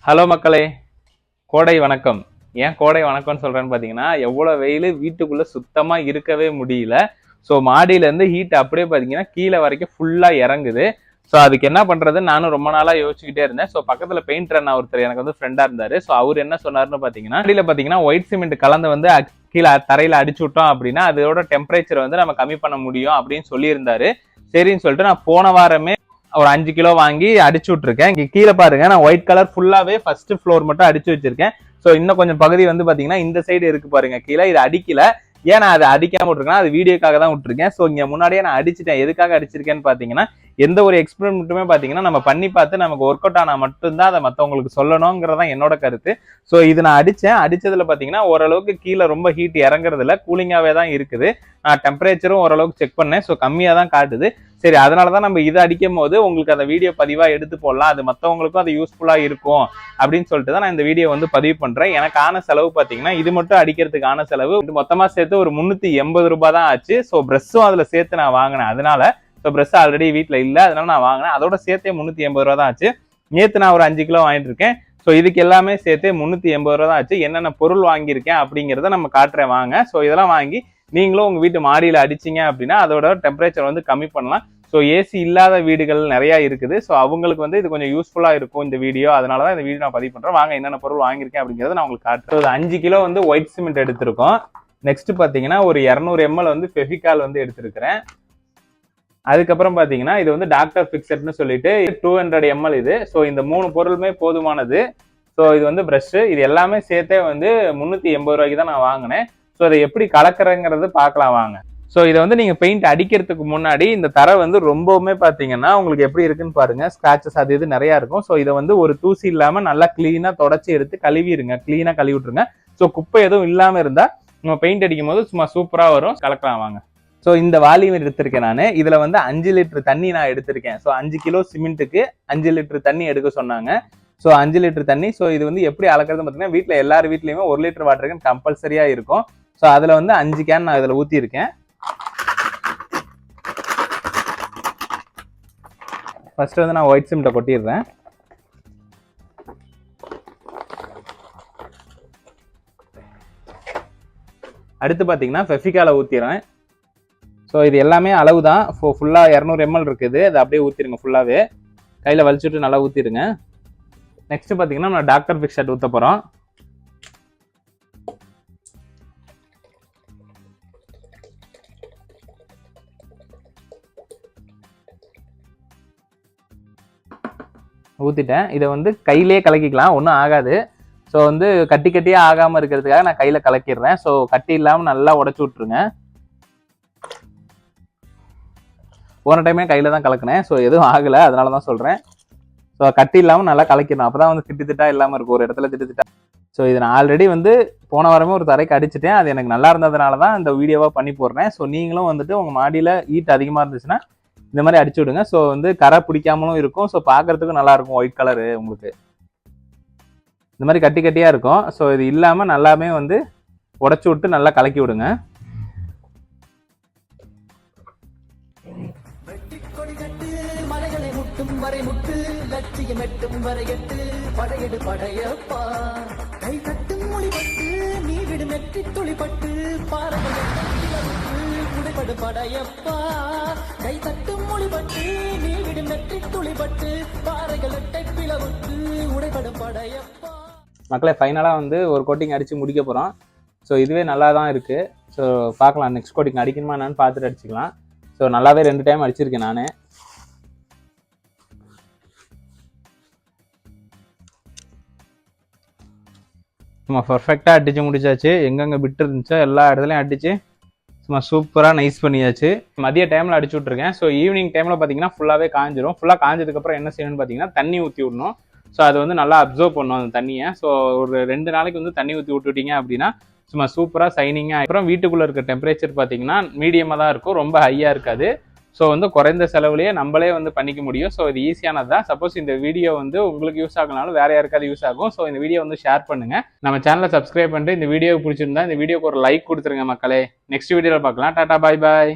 Hello மக்களே, கோடை வணக்கம். ஏன் கோடை வணக்கம்னு சொல்றேன்னு பார்த்தீங்கன்னா, எவ்வளோ வெயில் வீட்டுக்குள்ள சுத்தமா இருக்கவே முடியல. ஸோ மாடியிலேருந்து ஹீட் அப்படியே பார்த்தீங்கன்னா கீழே வரைக்கும் ஃபுல்லாக இறங்குது. ஸோ அதுக்கு என்ன பண்ணுறதுன்னு நானும் ரொம்ப நாளாக யோசிச்சுக்கிட்டே இருந்தேன். ஸோ பக்கத்தில் பெயிண்டர் அண்ணா ஒருத்தர் எனக்கு வந்து ஃப்ரெண்டாக இருந்தார். ஸோ அவர் என்ன சொன்னார்னு பார்த்தீங்கன்னா, மாடியில் பார்த்தீங்கன்னா ஒயிட் சிமெண்ட் கலந்து வந்து கீழே தரையில் அடிச்சு விட்டோம் அப்படின்னா அதோட டெம்பரேச்சர் வந்து நம்ம கம்மி பண்ண முடியும் அப்படின்னு சொல்லியிருந்தாரு. சரின்னு சொல்லிட்டு நான் போன வாரமே ஒரு 5 கிலோ வாங்கி அடிச்சு விட்டுருக்கேன். இங்க கீழே பாருங்க, நான் ஒயிட் கலர் ஃபுல்லாவே ஃபர்ஸ்ட் ஃப்ளோர் மட்டும் அடிச்சு வச்சிருக்கேன். ஸோ இன்னும் கொஞ்சம் பகுதி வந்து பாத்தீங்கன்னா இந்த சைடு இருக்கு பாருங்க, கீழே இது அடிக்கல. ஏன் நான் அதை அடிக்காம விட்டுருக்கேன், அது வீடியோக்காக தான் விட்டுருக்கேன். ஸோ இங்க முன்னாடியே நான் அடிச்சுட்டேன். எதுக்காக அடிச்சிருக்கேன்னு பாத்தீங்கன்னா, எந்த ஒரு எக்ஸ்பெரிமெண்ட்டுமே பாத்தீங்கன்னா நம்ம பண்ணி பார்த்து நமக்கு ஒர்க் அவுட் ஆனா மட்டும்தான் அதை மற்றவங்களுக்கு சொல்லணுங்கிறதான் என்னோட கருத்து. ஸோ இது நான் அடிச்சதுல பாத்தீங்கன்னா ஓரளவுக்கு கீழே ரொம்ப ஹீட் இறங்குறதுல கூலிங்காவே தான் இருக்குது. நான் டெம்பரேச்சரும் ஓரளவுக்கு செக் பண்ணேன். ஸோ கம்மியா தான் காட்டுது. சரி, அதனாலதான் நம்ம இதை அடிக்கும் போது உங்களுக்கு அந்த வீடியோ பதிவா எடுத்து போடலாம், அது மற்றவங்களுக்கும் அது யூஸ்ஃபுல்லா இருக்கும் அப்படின்னு சொல்லிட்டு தான் நான் இந்த வீடியோ வந்து பதிவு பண்றேன். எனக்கு ஆன செலவு பாத்தீங்கன்னா இது மட்டும் அடிக்கிறதுக்கு ஆன செலவு மொத்தமா சேர்த்து ஒரு 380 ரூபாய் தான் ஆச்சு. ஸோ பிரஷ்ஷும் அதுல சேர்த்து நான் வாங்கினேன். அதனால ஸோ பிரஷ் ஆல்ரெடி வீட்டுல இல்ல, அதனால நான் வாங்கினேன். அதோட சேர்த்தே 380 ரூபா தான் ஆச்சு. நேத்து நான் ஒரு 5 கிலோ வாங்கிட்டு இருக்கேன். ஸோ இதுக்கு எல்லாமே சேர்த்து 380 ரூபா தான் ஆச்சு. என்னென்ன பொருள் வாங்கியிருக்கேன் அப்படிங்கிறத நம்ம காட்டுறேன் வாங்க. ஸோ இதெல்லாம் வாங்கி நீங்களும் உங்க வீட்டு மாடியில அடிச்சிங்க அப்படின்னா அதோட டெம்பரேச்சர் வந்து கம்மி பண்ணலாம். ஸோ ஏசி இல்லாத வீடுகள் நிறைய இருக்குது. ஸோ அவங்களுக்கு வந்து இது கொஞ்சம் யூஸ்ஃபுல்லா இருக்கும் இந்த வீடியோ. அதனாலதான் இந்த வீடியோ நான் பதிவு பண்றேன். வாங்க என்னென்ன பொருள் வாங்கியிருக்கேன் அப்படிங்கிறத நான் உங்களுக்கு காட்டுறேன். 5 கிலோ வந்து ஒயிட் சிமெண்ட் எடுத்திருக்கோம். நெக்ஸ்ட் பாத்தீங்கன்னா ஒரு 200 ml வந்து ஃபெவிகால் வந்து எடுத்திருக்கிறேன். அதுக்கப்புறம் பாத்தீங்கன்னா இது வந்து டாக்டர் பிக்சர்ட்னு சொல்லிட்டு 200 ml இது. ஸோ இந்த 3 பொருளுமே போதுமானது. ஸோ இது வந்து பிரஷ், இது எல்லாமே சேர்த்தே வந்து 380 ரூபாய்க்கு தான் நான் வாங்கினேன். ஸோ அதை எப்படி கலக்கிறங்கிறது பார்க்கலாம் வாங்க. ஸோ இதை வந்து நீங்க பெயிண்ட் அடிக்கிறதுக்கு முன்னாடி இந்த தரை வந்து ரொம்பவுமே பாத்தீங்கன்னா உங்களுக்கு எப்படி இருக்குன்னு பாருங்க, ஸ்கிராச்சஸ் அது இது நிறைய இருக்கும். ஸோ இதை வந்து ஒரு தூசி இல்லாம நல்லா கிளீனா தொடச்சி எடுத்து கழுவிடுங்க, கிளீனா கழுவி விட்டுருங்க. ஸோ குப்பை எதுவும் இல்லாம இருந்தா நம்ம பெயிண்ட் அடிக்கும் போது சும்மா சூப்பரா வரும். கலக்கலாம் வாங்க. ஸோ இந்த வால்யூம் எடுத்திருக்கேன் நான். இதுல வந்து 5 லிட்டர் தண்ணி நான் எடுத்திருக்கேன். ஸோ 5 கிலோ சிமெண்ட்டுக்கு 5 லிட்டர் தண்ணி எடுக்க சொன்னாங்க. ஸோ 5 லிட்டர் தண்ணி. ஸோ இது வந்து எப்படி அளக்கிறது பார்த்தீங்கன்னா வீட்டில் எல்லார் வீட்லையுமே 1 லிட்டர் வாட்டர் கேன் கம்பல்சரியா இருக்கும். ஸோ அதுல வந்து 5 கேன் நான் இதுல ஊத்தி இருக்கேன். ஃபர்ஸ்ட் வந்து நான் ஒயிட் சிமெண்ட்டை கொட்டிடுறேன். அடுத்து பார்த்தீங்கன்னா ஃபெவிகாலை ஊற்றிடுறேன். ஸோ இது எல்லாமே அளவு தான். ஃபுல்லாக 200 ml இருக்குது. அதை அப்படியே ஊற்றிடுங்க ஃபுல்லாகவே. கையில் வலிச்சுட்டு நல்லா ஊற்றிடுங்க. நெக்ஸ்ட் பார்த்தீங்கன்னா நம்ம டாக்டர் பிக்சர்ட் ஊற்ற போகிறோம். ஊற்றிட்டேன். இதை வந்து கையிலே கலக்கிக்கலாம், ஒன்றும் ஆகாது. ஸோ வந்து கட்டி கட்டியாக ஆகாமல் இருக்கிறதுக்காக நான் கையில் கலக்கிடுறேன். ஸோ கட்டி இல்லாமல் நல்லா உடச்சி விட்ருங்க. போன டைமே கையில தான் கலக்கினேன். ஸோ எதுவும் ஆகலை, அதனால தான் சொல்கிறேன். ஸோ கட்டி இல்லாமல் நல்லா கலக்கிடணும், அப்போ தான் வந்து திட்டா இல்லாமல் இருக்கும், ஒரு இடத்துல திட்டா. ஸோ இது நான் ஆல்ரெடி வந்து போன வாரமே ஒரு தரைக்கு அடிச்சுட்டேன். அது எனக்கு நல்லா இருந்ததுனால தான் இந்த வீடியோவாக பண்ணி போடுறேன். ஸோ நீங்களும் வந்துட்டு உங்கள் மாடியில் ஹீட் அதிகமாக இருந்துச்சுன்னா இந்த மாதிரி அடிச்சு விடுங்க. ஸோ வந்து கரை பிடிக்காமலும் இருக்கும். ஸோ பார்க்கறதுக்கும் நல்லா இருக்கும். ஒயிட் கலரு உங்களுக்கு இந்த மாதிரி கட்டி கட்டியாக இருக்கும். ஸோ இது இல்லாமல் நல்லாமே வந்து உடச்சி விட்டு நல்லா கலக்கி விடுங்க. மக்களை ஃபைனலாக வந்து ஒரு கோட்டிங் அடித்து முடிக்க போகிறோம். ஸோ இதுவே நல்லா தான் இருக்குது. ஸோ பார்க்கலாம் நெக்ஸ்ட் கோட்டிங் அடிக்கணுமா என்னன்னு பார்த்துட்டு அடிச்சுக்கலாம். ஸோ நல்லாவே 2 டைம் அடிச்சிருக்கேன் நான். சும்மா பர்ஃபெக்டாக அடித்து முடிச்சாச்சு. எங்கெங்கே விட்டு இருந்துச்சோ எல்லா இடத்துலையும் அடித்து சும்மா சூப்பராக நைஸ் பண்ணியாச்சு. மதிய டைமில் அடிச்சு விட்ருக்கேன். ஸோ ஈவினிங் டைமில் பார்த்தீங்கன்னா ஃபுல்லாகவே காஞ்சிரும். ஃபுல்லாக காஞ்சதுக்கப்புறம் என்ன செய்யணும்னு பார்த்தீங்கன்னா தண்ணி ஊற்றி விடணும். ஸோ அது வந்து நல்லா அப்சர்வ் பண்ணும் அந்த தண்ணியை. ஸோ ஒரு 2 நாளைக்கு வந்து தண்ணி ஊற்றி விட்டுட்டீங்க அப்படின்னா சும்மா சூப்பராக சைனிங்காக. அப்புறம் வீட்டுக்குள்ளே இருக்க டெம்பரேச்சர் பார்த்தீங்கன்னா மீடியமாக தான் இருக்கும், ரொம்ப ஹையாக இருக்காது. ஸோ வந்து குறைந்த செலவுலேயே நம்மளே வந்து பண்ணிக்க முடியும். ஸோ இது ஈஸியானது தான். சப்போஸ் இந்த வீடியோ வந்து உங்களுக்கு யூஸ் ஆகனாலும் வேற யாருக்காவது யூஸ் ஆகும். ஸோ இந்த வீடியோ வந்து ஷேர் பண்ணுங்க. நம்ம சேனலை சப்ஸ்கிரைப் பண்ணிட்டு இந்த வீடியோ பிடிச்சிருந்தா இந்த வீடியோக்கு ஒரு லைக் கொடுத்துருங்க மக்களே. நெக்ஸ்ட் வீடியோவில் பார்க்கலாம். டாடா, பாய் பாய்.